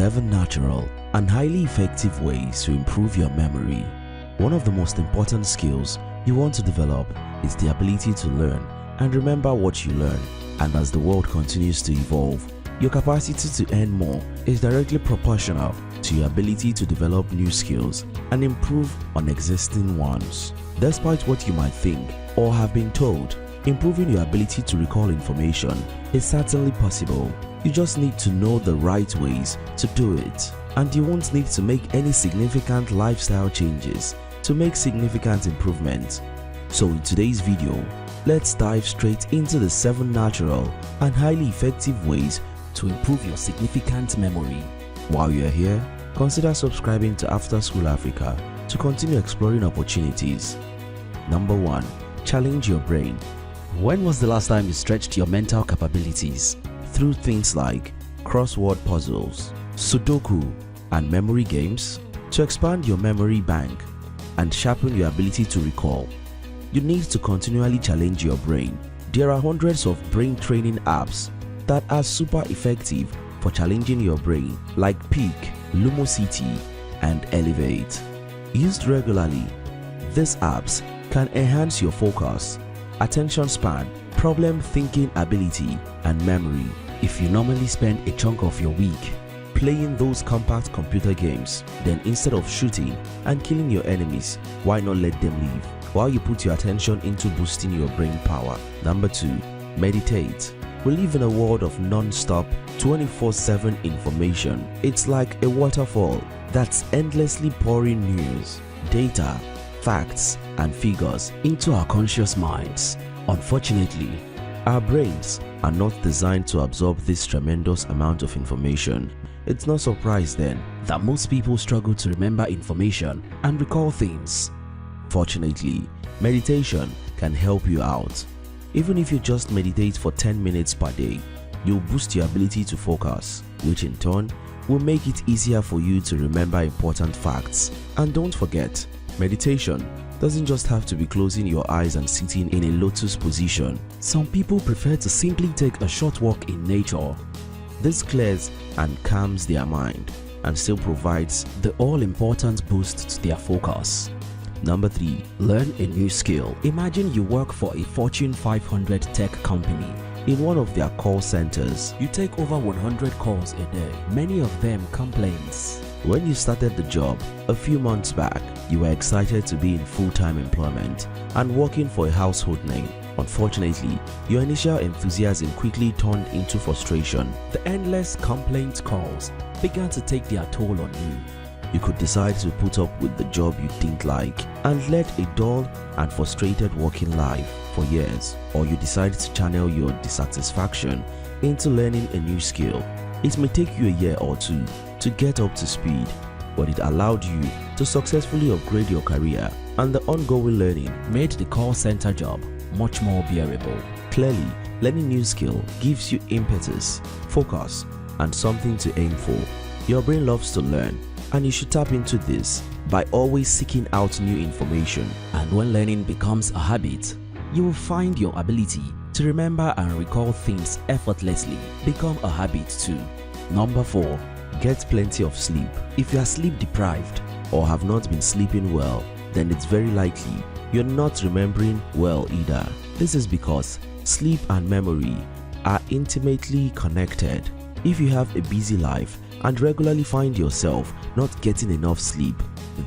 7 natural and highly effective ways to improve your memory. One of the most important skills you want to develop is the ability to learn and remember what you learn. And as the world continues to evolve, your capacity to earn more is directly proportional to your ability to develop new skills and improve on existing ones. Despite what you might think or have been told, improving your ability to recall information is certainly possible. You just need to know the right ways to do it, and you won't need to make any significant lifestyle changes to make significant improvements. So in today's video, let's dive straight into the 7 natural and highly effective ways to improve your significant memory. While you're here, consider subscribing to After School Africa to continue exploring opportunities. Number 1. Challenge your brain. When was the last time you stretched your mental capabilities through things like crossword puzzles, Sudoku, and memory games? To expand your memory bank and sharpen your ability to recall, you need to continually challenge your brain. There are hundreds of brain training apps that are super effective for challenging your brain, like Peak, Lumosity, and Elevate. Used regularly, these apps can enhance your focus, attention span, problem thinking ability, and memory. If you normally spend a chunk of your week playing those compact computer games, then instead of shooting and killing your enemies, why not let them live while you put your attention into boosting your brain power? Number 2. Meditate. We live in a world of non-stop 24/7 information. It's like a waterfall that's endlessly pouring news, data, facts, and figures into our conscious minds. Unfortunately, our brains are not designed to absorb this tremendous amount of information. It's no surprise then that most people struggle to remember information and recall things. Fortunately, meditation can help you out. Even if you just meditate for 10 minutes per day, you'll boost your ability to focus, which in turn will make it easier for you to remember important facts. And don't forget, meditation doesn't just have to be closing your eyes and sitting in a lotus position. Some people prefer to simply take a short walk in nature. This clears and calms their mind and still provides the all-important boost to their focus. Number 3. Learn a new skill. Imagine you work for a Fortune 500 tech company. In one of their call centers, you take over 100 calls a day, many of them complaints. When you started the job a few months back, you were excited to be in full-time employment and working for a household name. Unfortunately, your initial enthusiasm quickly turned into frustration. The endless complaint calls began to take their toll on you. You could decide to put up with the job you didn't like and led a dull and frustrated working life for years, or you decided to channel your dissatisfaction into learning a new skill. It may take you a year or 2 to get up to speed, but it allowed you to successfully upgrade your career, and the ongoing learning made the call center job much more bearable. Clearly, learning new skill gives you impetus, focus, and something to aim for. Your brain loves to learn, and you should tap into this by always seeking out new information. And when learning becomes a habit, you will find your ability to remember and recall things effortlessly become a habit too. Number 4. Get plenty of sleep. If you are sleep deprived or have not been sleeping well, then it's very likely you're not remembering well either. This is because sleep and memory are intimately connected. If you have a busy life and regularly find yourself not getting enough sleep,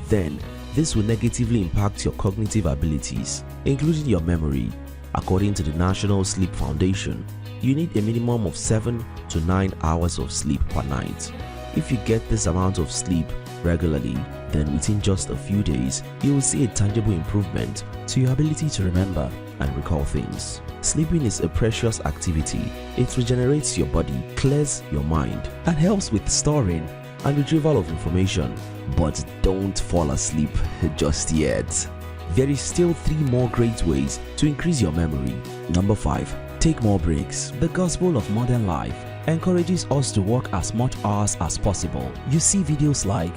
then this will negatively impact your cognitive abilities, including your memory. According to the National Sleep Foundation, you need a minimum of 7 to 9 hours of sleep per night. If you get this amount of sleep regularly, then within just a few days, you will see a tangible improvement to your ability to remember and recall things. Sleeping is a precious activity. It regenerates your body, clears your mind, and helps with storing and retrieval of information. But don't fall asleep just yet. There is still 3 more great ways to increase your memory. Number 5. Take more breaks. The gospel of modern life encourages us to work as much hours as possible. You see videos like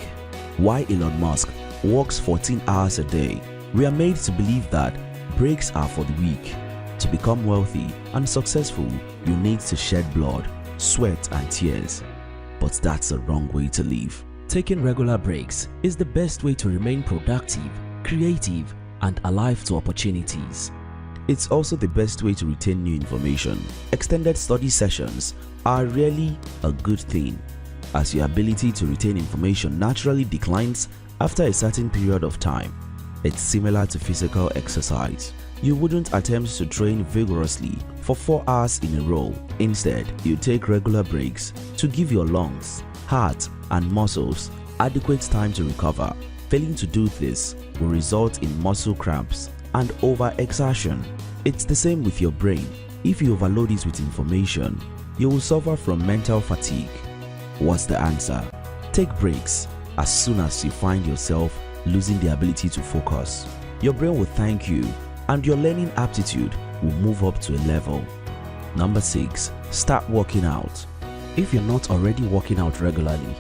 why Elon Musk works 14 hours a day. We are made to believe that breaks are for the weak. To become wealthy and successful, you need to shed blood, sweat, and tears. but that's a wrong way to live. Taking regular breaks is the best way to remain productive, creative, and alive to opportunities. It's also the best way to retain new information. Extended study sessions are really a good thing, as your ability to retain information naturally declines after a certain period of time. It's similar to physical exercise. You wouldn't attempt to train vigorously for 4 hours in a row. Instead, you take regular breaks to give your lungs, heart, and muscles adequate time to recover. Failing to do this will result in muscle cramps and overexertion. It's the same with your brain. If you overload it with information, you will suffer from mental fatigue. What's the answer? Take breaks as soon as you find yourself losing the ability to focus. Your brain will thank you, and your learning aptitude will move up to a level. Number 6. Start working out. If you're not already working out regularly,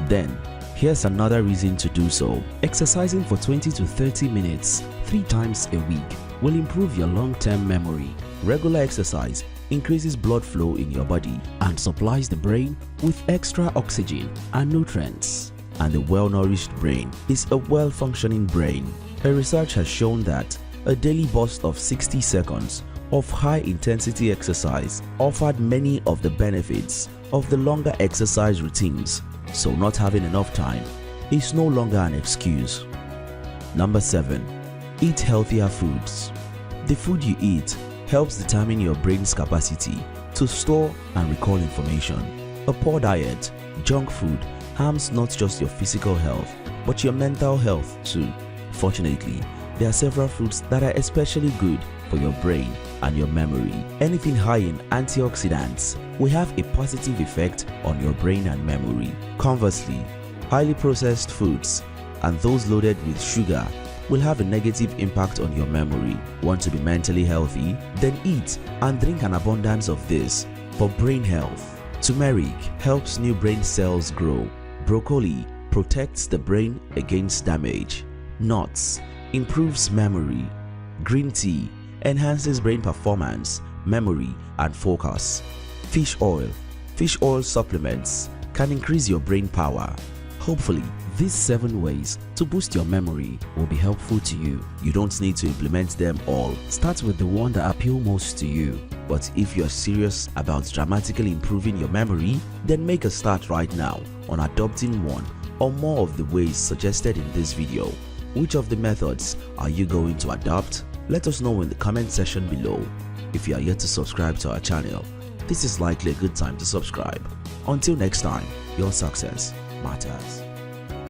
then here's another reason to do so. Exercising for 20 to 30 minutes 3 times a week will improve your long-term memory. Regular exercise increases blood flow in your body and supplies the brain with extra oxygen and nutrients. And a well-nourished brain is a well-functioning brain. A research has shown that a daily burst of 60 seconds of high-intensity exercise offered many of the benefits of the longer exercise routines, so not having enough time is no longer an excuse. Number 7. Eat healthier foods. The food you eat helps determine your brain's capacity to store and recall information. A poor diet, junk food, harms not just your physical health, but your mental health too. Fortunately, there are several foods that are especially good for your brain and your memory. Anything high in antioxidants will have a positive effect on your brain and memory. Conversely, highly processed foods and those loaded with sugar will have a negative impact on your memory. Want to be mentally healthy? Then eat and drink an abundance of this for brain health. Turmeric helps new brain cells grow. Broccoli protects the brain against damage. Nuts improves memory. Green tea enhances brain performance, memory, and focus. Fish oil supplements can increase your brain power. Hopefully, these 7 ways to boost your memory will be helpful to you. You don't need to implement them all. Start with the one that appeals most to you. But if you're serious about dramatically improving your memory, then make a start right now on adopting one or more of the ways suggested in this video. Which of the methods are you going to adopt? Let us know in the comment section below. If you are yet to subscribe to our channel, this is likely a good time to subscribe. Until next time, your success matters.